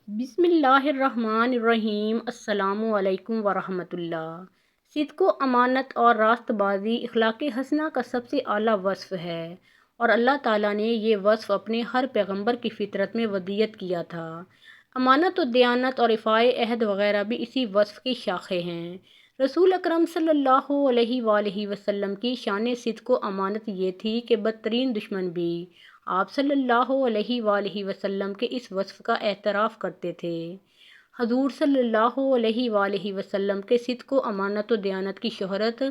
بسم اللہ الرحمن الرحیم۔ السلام علیکم ورحمۃ اللہ۔ صدق و امانت اور راست بازی اخلاق حسنہ کا سب سے اعلیٰ وصف ہے، اور اللہ تعالیٰ نے یہ وصف اپنے ہر پیغمبر کی فطرت میں ودیت کیا تھا۔ امانت و دیانت اور وفائے عہد وغیرہ بھی اسی وصف کی شاخیں ہیں۔ رسول اکرم صلی اللہ علیہ وآلہ وسلم کی شان صدق و امانت یہ تھی کہ بدترین دشمن بھی آپ صلی اللہ علیہ وآلہ وسلم کے اس وصف کا اعتراف کرتے تھے۔ حضور صلی اللہ علیہ وآلہ وسلم کے صدق و امانت و دیانت کی شہرت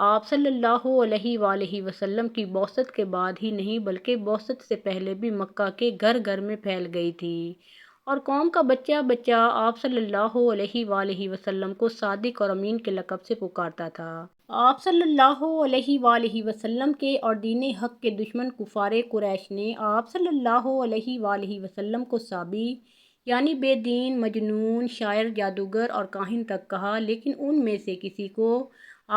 آپ صلی اللہ علیہ وآلہ وسلم کی بعثت کے بعد ہی نہیں بلکہ بعثت سے پہلے بھی مکہ کے گھر گھر میں پھیل گئی تھی، اور قوم کا بچہ بچہ آپ صلی اللہ علیہ وآلہ وسلم کو صادق اور امین کے لقب سے پکارتا تھا۔ آپ صلی اللہ علیہ وآلہ وسلم کے اور دین حق کے دشمن کفار قریش نے آپ صلی اللہ علیہ وآلہ وسلم کو صابی یعنی بے دین، مجنون، شاعر، جادوگر اور کاہن تک کہا، لیکن ان میں سے کسی کو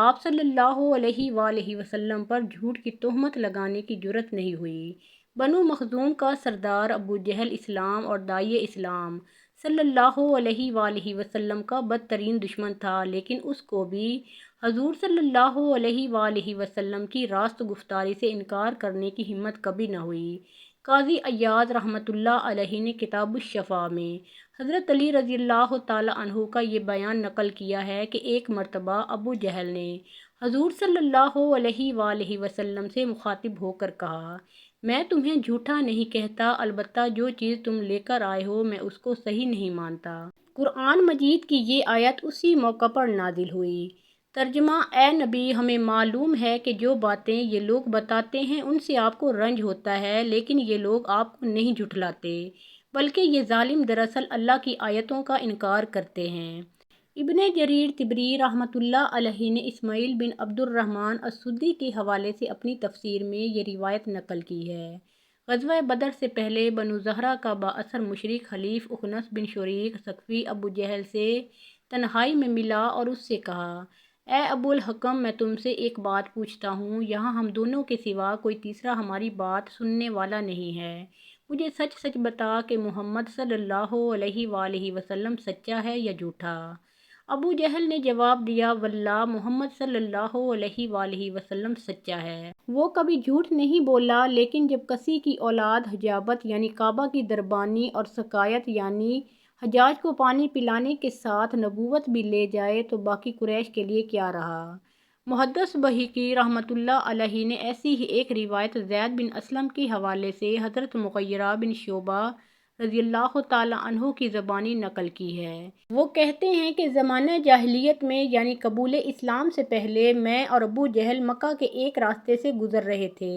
آپ صلی اللہ علیہ وآلہ وسلم پر جھوٹ کی تہمت لگانے کی جرأت نہیں ہوئی۔ بنو مخزوم کا سردار ابو جہل اسلام اور داعی اسلام صلی اللہ علیہ وآلہ وسلم کا بدترین دشمن تھا، لیکن اس کو بھی حضور صلی اللہ علیہ وآلہ وسلم کی راست گفتاری سے انکار کرنے کی ہمت کبھی نہ ہوئی۔ قاضی عیاض رحمۃ اللہ علیہ نے کتاب الشفاء میں حضرت علی رضی اللہ تعالی عنہ کا یہ بیان نقل کیا ہے کہ ایک مرتبہ ابو جہل نے حضور صلی اللہ علیہ وآلہ وسلم سے مخاطب ہو کر کہا، میں تمہیں جھوٹا نہیں کہتا، البتہ جو چیز تم لے کر آئے ہو میں اس کو صحیح نہیں مانتا۔ قرآن مجید کی یہ آیت اسی موقع پر نازل ہوئی۔ ترجمہ: اے نبی، ہمیں معلوم ہے کہ جو باتیں یہ لوگ بتاتے ہیں ان سے آپ کو رنج ہوتا ہے، لیکن یہ لوگ آپ کو نہیں جھٹلاتے، بلکہ یہ ظالم دراصل اللہ کی آیتوں کا انکار کرتے ہیں۔ ابن جریر طبری رحمۃ اللہ علیہ نے اسماعیل بن عبد الرحمن السدی کے حوالے سے اپنی تفسیر میں یہ روایت نقل کی ہے۔ غزوہ بدر سے پہلے بنو زہرہ کا بااثر مشرک حلیف اخنس بن شریق ثقفی ابو جہل سے تنہائی میں ملا اور اس سے کہا، اے ابو الحکم، میں تم سے ایک بات پوچھتا ہوں، یہاں ہم دونوں کے سوا کوئی تیسرا ہماری بات سننے والا نہیں ہے، مجھے سچ سچ بتا کہ محمد صلی اللہ علیہ وآلہ وسلم سچا ہے یا جھوٹا؟ ابو جہل نے جواب دیا، واللہ محمد صلی اللہ علیہ وآلہ وسلم سچا ہے، وہ کبھی جھوٹ نہیں بولا، لیکن جب کسی کی اولاد حجابت یعنی کعبہ کی دربانی اور سقائیت یعنی حجاج کو پانی پلانے کے ساتھ نبوت بھی لے جائے تو باقی قریش کے لیے کیا رہا؟ محدث بہقی رحمۃ اللہ علیہ نے ایسی ہی ایک روایت زید بن اسلم کے حوالے سے حضرت مغیرہ بن شعبہ رضی اللہ تعالیٰ عنہ کی زبانی نقل کی ہے۔ وہ کہتے ہیں کہ زمانہ جاہلیت میں یعنی قبول اسلام سے پہلے میں اور ابو جہل مکہ کے ایک راستے سے گزر رہے تھے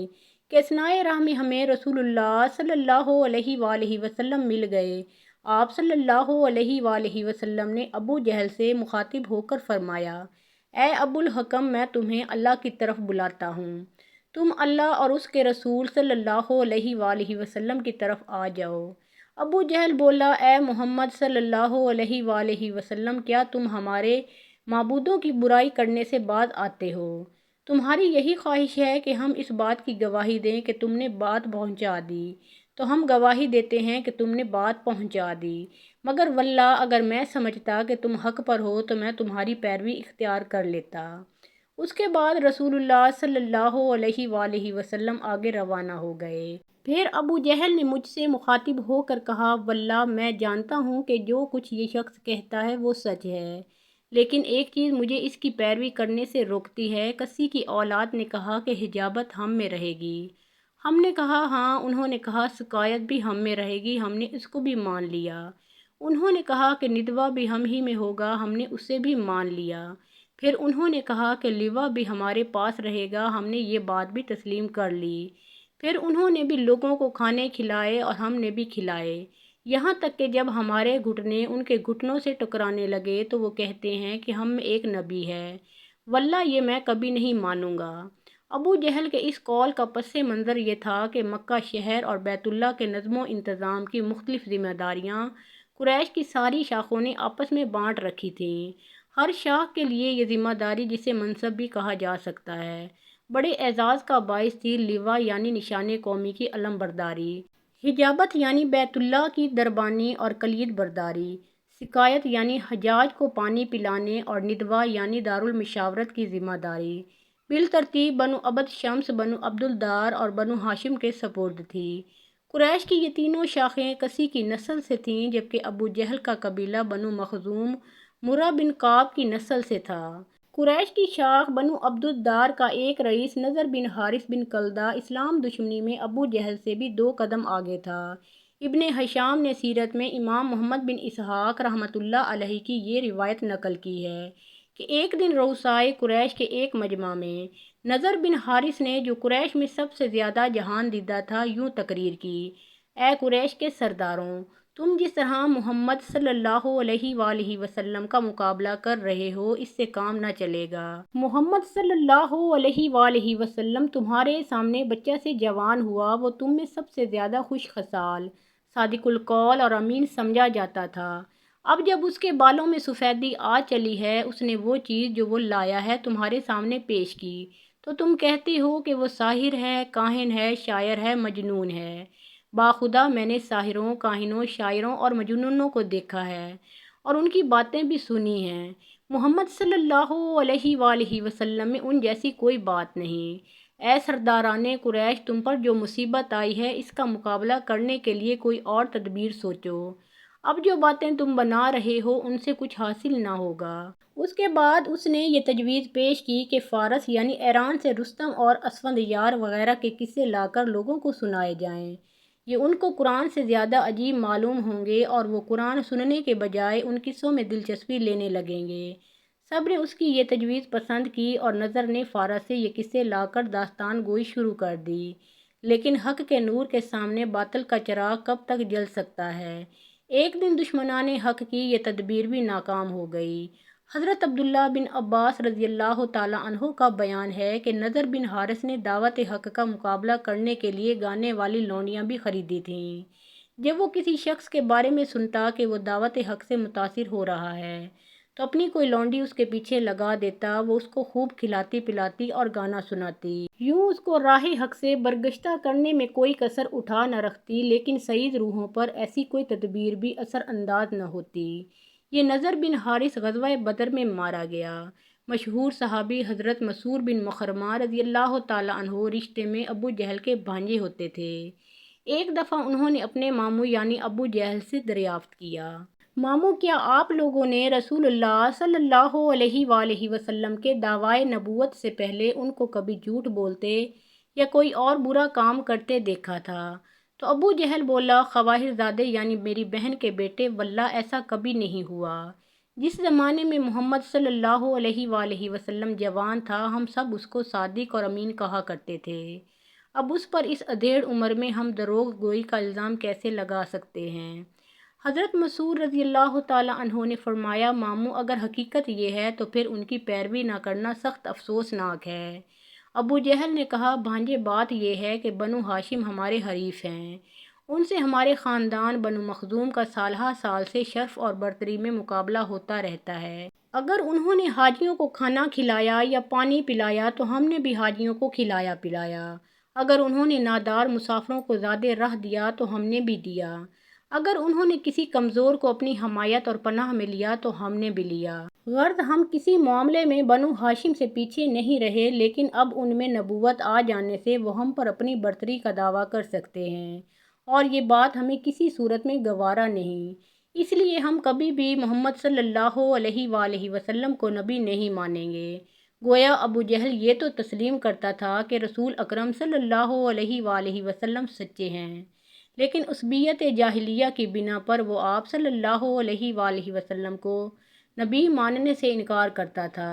کہ اثنائے راہ میں ہمیں رسول اللہ صلی اللہ علیہ وآلہ وسلم مل گئے۔ آپ صلی اللہ علیہ وآلہ وسلم نے ابو جہل سے مخاطب ہو کر فرمایا، اے ابو الحکم، میں تمہیں اللہ کی طرف بلاتا ہوں، تم اللہ اور اس کے رسول صلی اللہ علیہ وآلہ وسلم کی طرف آ جاؤ۔ ابو جہل بولا، اے محمد صلی اللہ علیہ وآلہ وسلم، کیا تم ہمارے معبودوں کی برائی کرنے سے باز آتے ہو؟ تمہاری یہی خواہش ہے کہ ہم اس بات کی گواہی دیں کہ تم نے بات پہنچا دی، تو ہم گواہی دیتے ہیں کہ تم نے بات پہنچا دی، مگر واللہ اگر میں سمجھتا کہ تم حق پر ہو تو میں تمہاری پیروی اختیار کر لیتا۔ اس کے بعد رسول اللہ صلی اللہ علیہ وآلہ وسلم آگے روانہ ہو گئے۔ پھر ابو جہل نے مجھ سے مخاطب ہو کر کہا، واللہ میں جانتا ہوں کہ جو کچھ یہ شخص کہتا ہے وہ سچ ہے، لیکن ایک چیز مجھے اس کی پیروی کرنے سے روکتی ہے۔ کسی کی اولاد نے کہا کہ حجابت ہم میں رہے گی، ہم نے کہا ہاں، انہوں نے کہا سقائیت بھی ہم میں رہے گی، ہم نے اس کو بھی مان لیا، انہوں نے کہا کہ ندوہ بھی ہم ہی میں ہوگا، ہم نے اسے بھی مان لیا، پھر انہوں نے کہا کہ لوا بھی ہمارے پاس رہے گا، ہم نے یہ بات بھی تسلیم کر لی، پھر انہوں نے بھی لوگوں کو کھانے کھلائے اور ہم نے بھی کھلائے، یہاں تک کہ جب ہمارے گھٹنے ان کے گھٹنوں سے ٹکرانے لگے تو وہ کہتے ہیں کہ ہم میں ایک نبی ہے، واللہ یہ میں کبھی نہیں مانوں گا۔ ابو جہل کے اس قول کا پس منظر یہ تھا کہ مکہ شہر اور بیت اللہ کے نظم و انتظام کی مختلف ذمہ داریاں قریش کی ساری شاخوں نے آپس میں بانٹ رکھی تھیں۔ ہر شاخ کے لیے یہ ذمہ داری، جسے منصب بھی کہا جا سکتا ہے، بڑے اعزاز کا باعث تھی۔ لوا یعنی نشان قومی کی علم برداری، حجابت یعنی بیت اللہ کی دربانی اور کلید برداری، سقایت یعنی حجاج کو پانی پلانے اور ندوہ یعنی دارالمشاورت کی ذمہ داری بالترتیب بنو عبد شمس، بنو عبد الدار اور بنو ہاشم کے سپرد تھی۔ قریش کی یہ تینوں شاخیں کسی کی نسل سے تھیں، جبکہ ابو جہل کا قبیلہ بنو مخزوم مرہ بن کعب کی نسل سے تھا۔ قریش کی شاخ بنو عبد الدار کا ایک رئیس نضر بن حارث بن کلدہ اسلام دشمنی میں ابو جہل سے بھی 2 قدم آگے تھا۔ ابن ہشام نے سیرت میں امام محمد بن اسحاق رحمۃ اللہ علیہ کی یہ روایت نقل کی ہے کہ ایک دن رؤسائے قریش کے ایک مجمع میں نضر بن حارث نے، جو قریش میں سب سے زیادہ جہان دیدہ تھا، یوں تقریر کی: اے قریش کے سرداروں، تم جس طرح محمد صلی اللہ علیہ وآلہ وسلم کا مقابلہ کر رہے ہو، اس سے کام نہ چلے گا۔ محمد صلی اللہ علیہ وآلہ وسلم تمہارے سامنے بچہ سے جوان ہوا، وہ تم میں سب سے زیادہ خوش خصال، صادق القول اور امین سمجھا جاتا تھا۔ اب جب اس کے بالوں میں سفیدی آ چلی ہے، اس نے وہ چیز جو وہ لایا ہے تمہارے سامنے پیش کی، تو تم کہتے ہو کہ وہ ساحر ہے، کاہن ہے، شاعر ہے، مجنون ہے۔ باخدا میں نے ساحروں، کاہنوں، شاعروں اور مجنونوں کو دیکھا ہے اور ان کی باتیں بھی سنی ہیں۔ محمد صلی اللہ علیہ وآلہ وسلم میں ان جیسی کوئی بات نہیں۔ اے سرداران قریش، تم پر جو مصیبت آئی ہے، اس کا مقابلہ کرنے کے لیے کوئی اور تدبیر سوچو۔ اب جو باتیں تم بنا رہے ہو، ان سے کچھ حاصل نہ ہوگا۔ اس کے بعد اس نے یہ تجویز پیش کی کہ فارس یعنی ایران سے رستم اور اسفندیار وغیرہ کے قصے لا کر لوگوں کو سنائے جائیں۔ یہ ان کو قرآن سے زیادہ عجیب معلوم ہوں گے اور وہ قرآن سننے کے بجائے ان قصوں میں دلچسپی لینے لگیں گے۔ سب نے اس کی یہ تجویز پسند کی اور نضر نے فارس سے یہ قصے لا کر داستان گوئی شروع کر دی۔ لیکن حق کے نور کے سامنے باطل کا چراغ کب تک جل سکتا ہے؟ ایک دن دشمنان حق کی یہ تدبیر بھی ناکام ہو گئی۔ حضرت عبداللہ بن عباس رضی اللہ تعالیٰ عنہ کا بیان ہے کہ نضر بن حارث نے دعوت حق کا مقابلہ کرنے کے لیے گانے والی لونڈیاں بھی خریدی تھیں۔ جب وہ کسی شخص کے بارے میں سنتا کہ وہ دعوت حق سے متاثر ہو رہا ہے، تو اپنی کوئی لونڈی اس کے پیچھے لگا دیتا، وہ اس کو خوب کھلاتی پلاتی اور گانا سناتی۔ یوں اس کو راہ حق سے برگشتہ کرنے میں کوئی کسر اٹھا نہ رکھتی، لیکن سعید روحوں پر ایسی کوئی تدبیر بھی اثر انداز نہ ہوتی۔ یہ نضر بن حارث غزوہ بدر میں مارا گیا۔ مشہور صحابی حضرت مسعور بن مخرمہ رضی اللہ تعالیٰ عنہ رشتے میں ابو جہل کے بھانجے ہوتے تھے۔ ایک دفعہ انہوں نے اپنے ماموں یعنی ابو جہل سے دریافت کیا: ماموں، کیا آپ لوگوں نے رسول اللہ صلی اللہ علیہ وآلہ وسلم کے دعوائے نبوت سے پہلے ان کو کبھی جھوٹ بولتے یا کوئی اور برا کام کرتے دیکھا تھا؟ تو ابو جہل بولا: خواہر زادے یعنی میری بہن کے بیٹے، واللہ ایسا کبھی نہیں ہوا۔ جس زمانے میں محمد صلی اللہ علیہ وآلہ وسلم جوان تھا، ہم سب اس کو صادق اور امین کہا کرتے تھے۔ اب اس پر اس ادھیڑ عمر میں ہم دروغ گوئی کا الزام کیسے لگا سکتے ہیں؟ حضرت مسعود رضی اللہ تعالیٰ عنہ نے فرمایا: ماموں، اگر حقیقت یہ ہے تو پھر ان کی پیروی نہ کرنا سخت افسوسناک ہے۔ ابو جہل نے کہا: بھانجے، بات یہ ہے کہ بنو ہاشم ہمارے حریف ہیں، ان سے ہمارے خاندان بنو مخزوم کا سالہ سال سے شرف اور برتری میں مقابلہ ہوتا رہتا ہے۔ اگر انہوں نے حاجیوں کو کھانا کھلایا یا پانی پلایا تو ہم نے بھی حاجیوں کو کھلایا پلایا۔ اگر انہوں نے نادار مسافروں کو زادِ راہ دیا تو ہم نے بھی دیا۔ اگر انہوں نے کسی کمزور کو اپنی حمایت اور پناہ میں لیا تو ہم نے بھی لیا۔ غرض ہم کسی معاملے میں بنو ہاشم سے پیچھے نہیں رہے، لیکن اب ان میں نبوت آ جانے سے وہ ہم پر اپنی برتری کا دعویٰ کر سکتے ہیں، اور یہ بات ہمیں کسی صورت میں گوارا نہیں۔ اس لیے ہم کبھی بھی محمد صلی اللہ علیہ وآلہ وسلم کو نبی نہیں مانیں گے۔ گویا ابو جہل یہ تو تسلیم کرتا تھا کہ رسول اکرم صلی اللہ علیہ وآلہ وسلم سچے ہیں، لیکن عصبیت جاہلیہ کی بنا پر وہ آپ صلی اللہ علیہ وآلہ وسلم کو نبی ماننے سے انکار کرتا تھا۔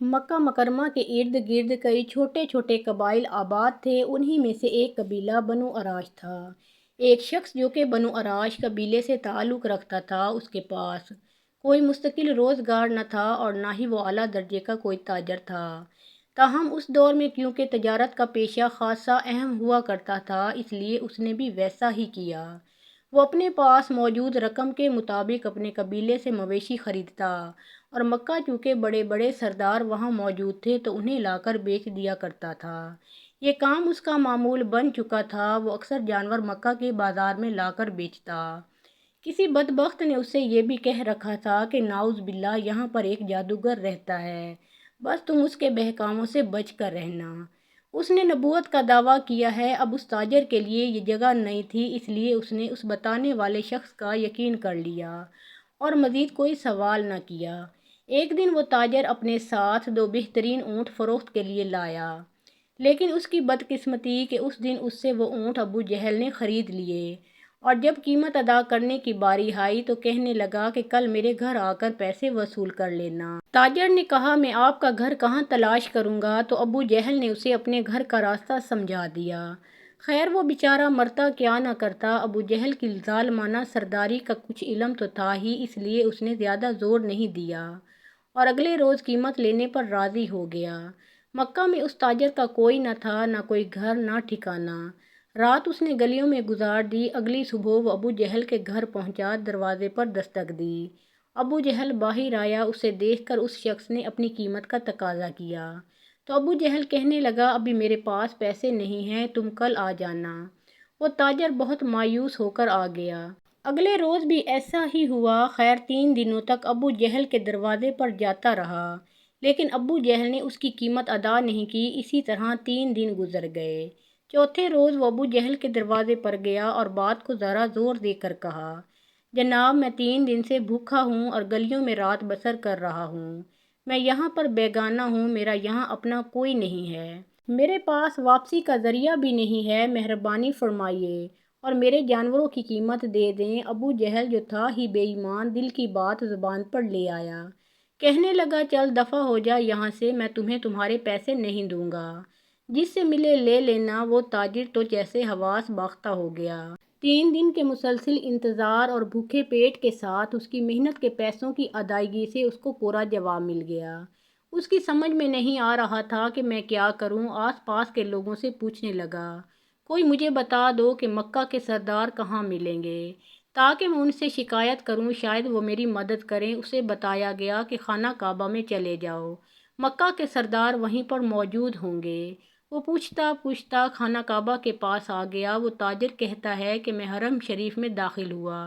مکہ مکرمہ کے ارد گرد کئی چھوٹے چھوٹے قبائل آباد تھے، انہی میں سے ایک قبیلہ بنو اراش تھا۔ ایک شخص جو کہ بنو اراش قبیلے سے تعلق رکھتا تھا، اس کے پاس کوئی مستقل روزگار نہ تھا اور نہ ہی وہ اعلیٰ درجے کا کوئی تاجر تھا۔ تاہم اس دور میں کیونکہ تجارت کا پیشہ خاصا اہم ہوا کرتا تھا، اس لیے اس نے بھی ویسا ہی کیا۔ وہ اپنے پاس موجود رقم کے مطابق اپنے قبیلے سے مویشی خریدتا اور مکہ چونکہ بڑے بڑے سردار وہاں موجود تھے تو انہیں لا کر بیچ دیا کرتا تھا۔ یہ کام اس کا معمول بن چکا تھا۔ وہ اکثر جانور مکہ کے بازار میں لا کر بیچتا۔ کسی بدبخت نے اسے یہ بھی کہہ رکھا تھا کہ نعوذ باللہ یہاں پر ایک جادوگر رہتا ہے، بس تم اس کے بہکاموں سے بچ کر رہنا۔ اس نے نبوت کا دعویٰ کیا ہے۔ اب اس تاجر کے لیے یہ جگہ نہیں تھی، اس لیے اس نے اس بتانے والے شخص کا یقین کر لیا اور مزید کوئی سوال نہ کیا۔ ایک دن وہ تاجر اپنے ساتھ 2 بہترین اونٹ فروخت کے لیے لایا، لیکن اس کی بدقسمتی کہ اس دن اس سے وہ اونٹ ابو جہل نے خرید لیے، اور جب قیمت ادا کرنے کی باری آئی تو کہنے لگا کہ کل میرے گھر آ کر پیسے وصول کر لینا۔ تاجر نے کہا میں آپ کا گھر کہاں تلاش کروں گا؟ تو ابو جہل نے اسے اپنے گھر کا راستہ سمجھا دیا۔ خیر وہ بیچارہ مرتا کیا نہ کرتا۔ ابو جہل کی ظالمانہ سرداری کا کچھ علم تو تھا ہی، اس لیے اس نے زیادہ زور نہیں دیا اور اگلے روز قیمت لینے پر راضی ہو گیا۔ مکہ میں اس تاجر کا کوئی نہ تھا، نہ کوئی گھر نہ ٹھکانہ۔ رات اس نے گلیوں میں گزار دی۔ اگلی صبح وہ ابو جہل کے گھر پہنچا، دروازے پر دستک دی۔ ابو جہل باہر آیا، اسے دیکھ کر اس شخص نے اپنی قیمت کا تقاضا کیا تو ابو جہل کہنے لگا ابھی میرے پاس پیسے نہیں ہیں، تم کل آ جانا۔ وہ تاجر بہت مایوس ہو کر آ گیا۔ اگلے روز بھی ایسا ہی ہوا۔ خیر 3 دنوں تک ابو جہل کے دروازے پر جاتا رہا، لیکن ابو جہل نے اس کی قیمت ادا نہیں کی۔ اسی طرح 3 دن گزر گئے۔ چوتھے روز وہ ابو جہل کے دروازے پر گیا اور بات کو ذرا زور دے کر کہا، جناب میں 3 دن سے بھوکا ہوں اور گلیوں میں رات بسر کر رہا ہوں۔ میں یہاں پر بیگانہ ہوں، میرا یہاں اپنا کوئی نہیں ہے۔ میرے پاس واپسی کا ذریعہ بھی نہیں ہے، مہربانی فرمائیے اور میرے جانوروں کی قیمت دے دیں۔ ابو جہل جو تھا ہی بے ایمان، دل کی بات زبان پر لے آیا۔ کہنے لگا چل دفع ہو جا یہاں سے، میں تمہیں تمہارے پیسے نہیں دوں گا، جس سے ملے لے لینا۔ وہ تاجر تو جیسے حواس باختہ ہو گیا۔ 3 دن کے مسلسل انتظار اور بھوکے پیٹ کے ساتھ اس کی محنت کے پیسوں کی ادائیگی سے اس کو کوڑا جواب مل گیا۔ اس کی سمجھ میں نہیں آ رہا تھا کہ میں کیا کروں۔ آس پاس کے لوگوں سے پوچھنے لگا، کوئی مجھے بتا دو کہ مکہ کے سردار کہاں ملیں گے تاکہ میں ان سے شکایت کروں، شاید وہ میری مدد کریں۔ اسے بتایا گیا کہ خانہ کعبہ میں چلے جاؤ، مکہ کے سردار وہیں پر موجود ہوں گے۔ وہ پوچھتا پوچھتا خانہ کعبہ کے پاس آ گیا۔ وہ تاجر کہتا ہے کہ میں حرم شریف میں داخل ہوا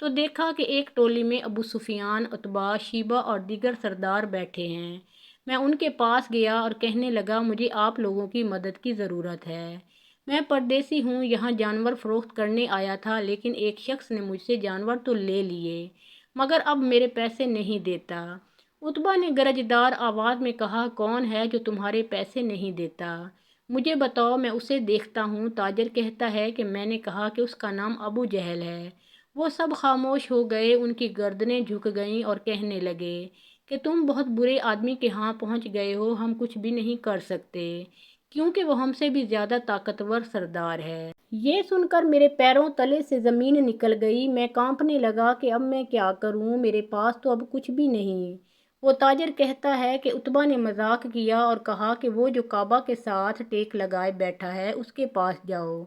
تو دیکھا کہ ایک ٹولی میں ابو سفیان، عتبہ، شیبہ اور دیگر سردار بیٹھے ہیں۔ میں ان کے پاس گیا اور کہنے لگا مجھے آپ لوگوں کی مدد کی ضرورت ہے۔ میں پردیسی ہوں، یہاں جانور فروخت کرنے آیا تھا، لیکن ایک شخص نے مجھ سے جانور تو لے لیے مگر اب میرے پیسے نہیں دیتا۔ عتبہ نے گرجدار آواز میں کہا، کون ہے جو تمہارے پیسے نہیں دیتا؟ مجھے بتاؤ، میں اسے دیکھتا ہوں۔ تاجر کہتا ہے کہ میں نے کہا کہ اس کا نام ابو جہل ہے۔ وہ سب خاموش ہو گئے، ان کی گردنیں جھک گئیں اور کہنے لگے کہ تم بہت برے آدمی کے ہاں پہنچ گئے ہو، ہم کچھ بھی نہیں کر سکتے کیونکہ وہ ہم سے بھی زیادہ طاقتور سردار ہے۔ یہ سن کر میرے پیروں تلے سے زمین نکل گئی۔ میں کانپنے لگا کہ اب میں کیا کروں، میرے پاس تو اب کچھ بھی نہیں۔ وہ تاجر کہتا ہے کہ عتبہ نے مذاق کیا اور کہا کہ وہ جو کعبہ کے ساتھ ٹیک لگائے بیٹھا ہے اس کے پاس جاؤ،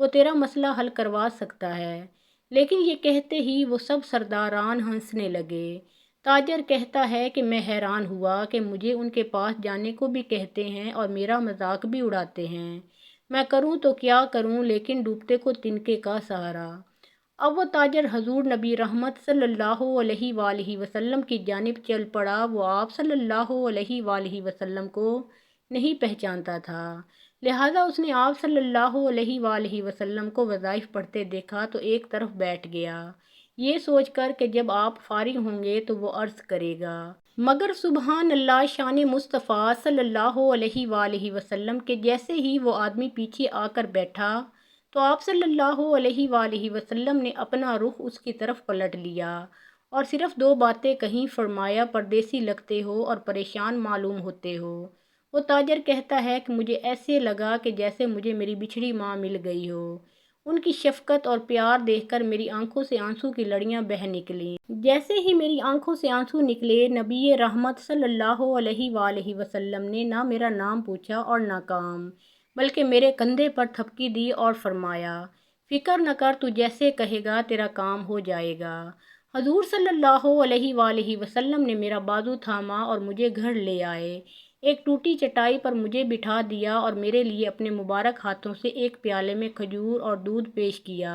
وہ تیرا مسئلہ حل کروا سکتا ہے۔ لیکن یہ کہتے ہی وہ سب سرداران ہنسنے لگے۔ تاجر کہتا ہے کہ میں حیران ہوا کہ مجھے ان کے پاس جانے کو بھی کہتے ہیں اور میرا مذاق بھی اڑاتے ہیں۔ میں کروں تو کیا کروں، لیکن ڈوبتے کو تنکے کا سہارا۔ اب وہ تاجر حضور نبی رحمت صلی اللہ علیہ وآلہ وسلم کی جانب چل پڑا۔ وہ آپ صلی اللہ علیہ وآلہ وسلم کو نہیں پہچانتا تھا، لہٰذا اس نے آپ صلی اللہ علیہ وآلہ وسلم کو وظائف پڑھتے دیکھا تو ایک طرف بیٹھ گیا، یہ سوچ کر کہ جب آپ فارغ ہوں گے تو وہ عرض کرے گا۔ مگر سبحان اللہ، شان مصطفیٰ صلی اللہ علیہ وآلہ وسلم کے جیسے ہی وہ آدمی پیچھے آ کر بیٹھا تو آپ صلی اللہ علیہ وآلہ وسلم نے اپنا رخ اس کی طرف پلٹ لیا اور صرف 2 باتیں کہیں، فرمایا پردیسی لگتے ہو اور پریشان معلوم ہوتے ہو۔ وہ تاجر کہتا ہے کہ مجھے ایسے لگا کہ جیسے مجھے میری بچھڑی ماں مل گئی ہو۔ ان کی شفقت اور پیار دیکھ کر میری آنکھوں سے آنسو کی لڑیاں بہہ نکلیں۔ جیسے ہی میری آنکھوں سے آنسو نکلے، نبی رحمت صلی اللہ علیہ وآلہ وسلم نے نہ میرا نام پوچھا اور نہ کام، بلکہ میرے کندھے پر تھپکی دی اور فرمایا، فکر نہ کر، تو جیسے کہے گا تیرا کام ہو جائے گا۔ حضور صلی اللہ علیہ وآلہ وسلم نے میرا بازو تھاما اور مجھے گھر لے آئے۔ ایک ٹوٹی چٹائی پر مجھے بٹھا دیا اور میرے لیے اپنے مبارک ہاتھوں سے ایک پیالے میں کھجور اور دودھ پیش کیا۔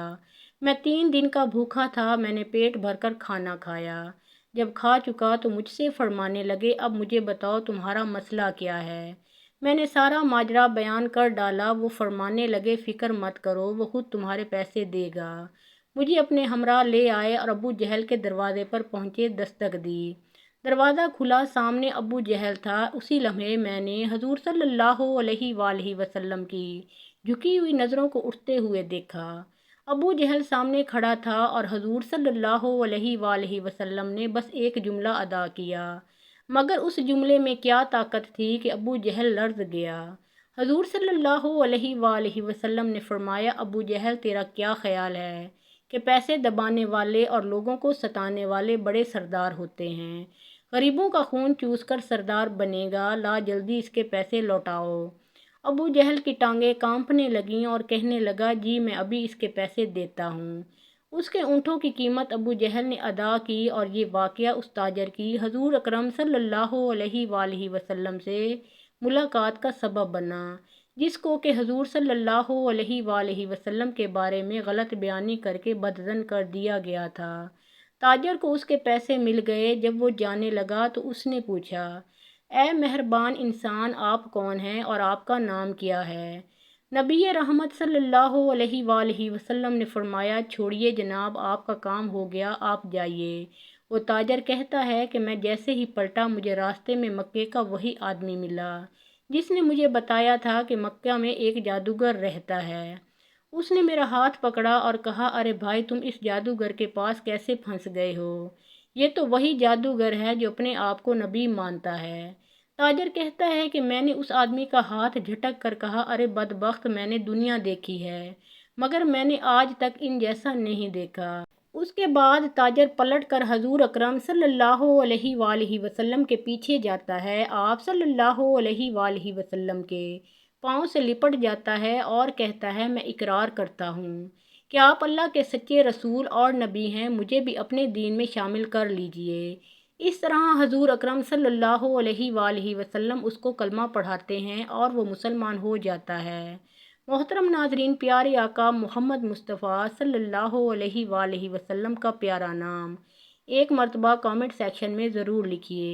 میں 3 دن کا بھوکا تھا، میں نے پیٹ بھر کر کھانا کھایا۔ جب کھا چکا تو مجھ سے فرمانے لگے، اب مجھے بتاؤ تمہارا مسئلہ کیا ہے؟ میں نے سارا ماجرا بیان کر ڈالا۔ وہ فرمانے لگے، فکر مت کرو، وہ خود تمہارے پیسے دے گا۔ مجھے اپنے ہمراہ لے آئے اور ابو جہل کے دروازے پر پہنچے، دستک دی۔ دروازہ کھلا، سامنے ابو جہل تھا۔ اسی لمحے میں نے حضور صلی اللہ علیہ وآلہ وسلم کی جھکی ہوئی نظروں کو اٹھتے ہوئے دیکھا۔ ابو جہل سامنے کھڑا تھا اور حضور صلی اللہ علیہ وآلہ وسلم نے بس ایک جملہ ادا کیا، مگر اس جملے میں کیا طاقت تھی کہ ابو جہل لرز گیا۔ حضور صلی اللہ علیہ وآلہ وسلم نے فرمایا، ابو جہل تیرا کیا خیال ہے کہ پیسے دبانے والے اور لوگوں کو ستانے والے بڑے سردار ہوتے ہیں؟ غریبوں کا خون چوس کر سردار بنے گا، لا جلدی اس کے پیسے لوٹاؤ۔ ابو جہل کی ٹانگیں کانپنے لگیں اور کہنے لگا، جی میں ابھی اس کے پیسے دیتا ہوں۔ اس کے اونٹوں کی قیمت ابو جہل نے ادا کی اور یہ واقعہ اس تاجر کی حضور اکرم صلی اللہ علیہ وآلہ وسلم سے ملاقات کا سبب بنا، جس کو کہ حضور صلی اللہ علیہ وآلہ وسلم کے بارے میں غلط بیانی کر کے بدظن کر دیا گیا تھا۔ تاجر کو اس کے پیسے مل گئے۔ جب وہ جانے لگا تو اس نے پوچھا، اے مہربان انسان، آپ کون ہیں اور آپ کا نام کیا ہے؟ نبی رحمت صلی اللہ علیہ وآلہ وسلم نے فرمایا، چھوڑیے جناب، آپ کا کام ہو گیا، آپ جائیے۔ وہ تاجر کہتا ہے کہ میں جیسے ہی پلٹا، مجھے راستے میں مکے کا وہی آدمی ملا جس نے مجھے بتایا تھا کہ مکہ میں ایک جادوگر رہتا ہے۔ اس نے میرا ہاتھ پکڑا اور کہا، ارے بھائی، تم اس جادوگر کے پاس کیسے پھنس گئے ہو؟ یہ تو وہی جادوگر ہے جو اپنے آپ کو نبی مانتا ہے۔ تاجر کہتا ہے کہ میں نے اس آدمی کا ہاتھ جھٹک کر کہا، ارے بدبخت، میں نے دنیا دیکھی ہے مگر میں نے آج تک ان جیسا نہیں دیکھا۔ اس کے بعد تاجر پلٹ کر حضور اکرم صلی اللہ علیہ وآلہ وسلم کے پیچھے جاتا ہے۔ آپ صلی اللہ علیہ وآلہ وسلم کے پاؤں سے لپٹ جاتا ہے اور کہتا ہے، میں اقرار کرتا ہوں کہ آپ اللہ کے سچے رسول اور نبی ہیں، مجھے بھی اپنے دین میں شامل کر لیجئے۔ اس طرح حضور اکرم صلی اللہ علیہ وآلہ وسلم اس کو کلمہ پڑھاتے ہیں اور وہ مسلمان ہو جاتا ہے۔ محترم ناظرین، پیارے آقا محمد مصطفیٰ صلی اللہ علیہ وآلہ وسلم کا پیارا نام ایک مرتبہ کامنٹ سیکشن میں ضرور لکھیے۔